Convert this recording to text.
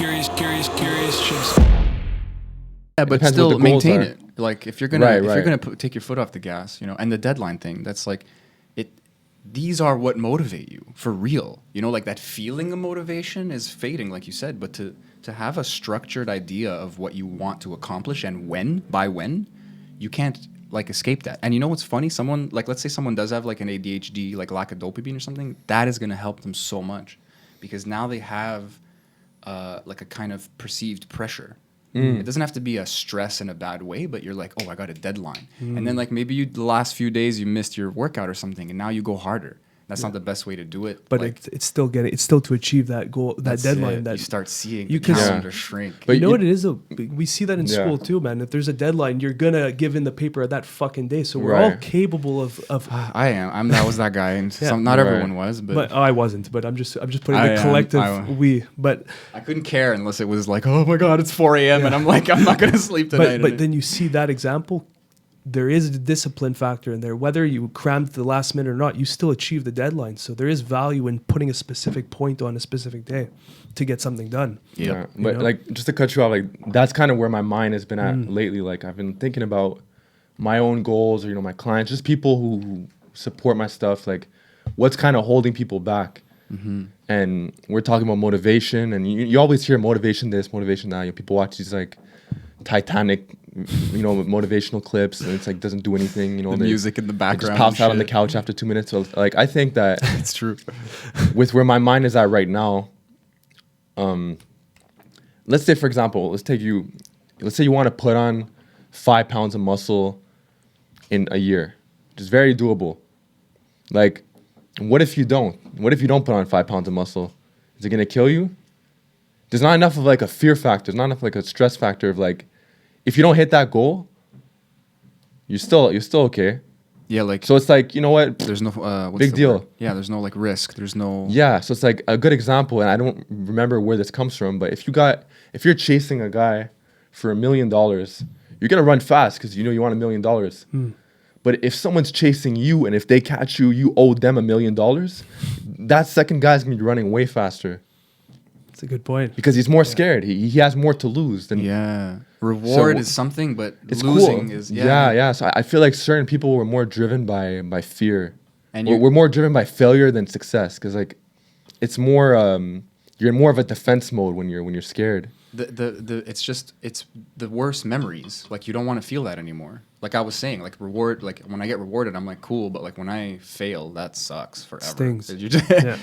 Chimps. Yeah, but depends what still the goals maintain are. it. Like if you're gonna Right. take your foot off the gas, and the deadline thing, that's like it. These are what motivate you for real. Like that feeling of motivation is fading, like you said. But to have a structured idea of what you want to accomplish and when, you can't like escape that. And you know what's funny? Someone like, let's say someone does have like an ADHD, like lack of dopamine or something. That is gonna help them so much because now they have like a kind of perceived pressure. It doesn't have to be a stress in a bad way, but you're like, oh, I got a deadline. And then like maybe the last few days you missed your workout or something, and now you go harder. That's not the best way to do it. But like, it's still to achieve that goal, that deadline. it. That You start seeing you the can- calendar shrink. But you know you- what it is? We see that in school too, man. If there's a deadline, you're gonna give in the paper at that fucking day. So we're all Right. capable of. I am. That was that guy, and not Right. everyone was, but I wasn't. But I'm just putting I the am. collective we. But I couldn't care unless it was like, oh my god, it's 4 a.m. and I'm like, I'm not gonna sleep tonight. but then you see that example. There is a discipline factor in there. Whether you crammed to the last minute or not, you still achieve the deadline. So there is value in putting a specific point on a specific day to get something done. Yeah, but You know? like just to cut you off, like that's kind of where my mind has been at lately. Like I've been thinking about my own goals, or my clients, just people who support my stuff. Like what's kind of holding people back. And we're talking about motivation, and you always hear motivation this, motivation that. People watch these like Titanic, motivational clips, and it's like doesn't do anything. the music in the They background. just pass and out on the shit. couch after 2 minutes. So like I think that It's true. with where my mind is at right now, let's say for example, let's say you want to put on 5 pounds of muscle in a year, which is very doable. Like, what if you don't? What if you don't put on 5 pounds of muscle? Is it gonna kill you? There's not enough of like a fear factor. There's not enough like a stress factor of like, if you don't hit that goal, you're still okay. Yeah, like So it's like, you know what? there's no what's Big the deal. word? Yeah, there's no like risk. There's no. Yeah, so it's like a good example, and I don't remember where this comes from, but if you're chasing a guy for $1 million, you're gonna run fast because you want $1 million. But if someone's chasing you, and if they catch you, you owe them $1 million. That second guy's gonna be running way faster That's a good point. because he's more scared. He has more to lose than Yeah, reward So, is something, but it's losing cool. is Yeah. So I feel like certain people were more driven by fear, And we're more driven by failure than success because like it's more you're in more of a defense mode when you're scared. It's the worst memories. Like you don't want to feel that anymore. Like I was saying, like reward. Like when I get rewarded, I'm like cool, but like when I fail, that sucks forever. Stings. You just- Yeah.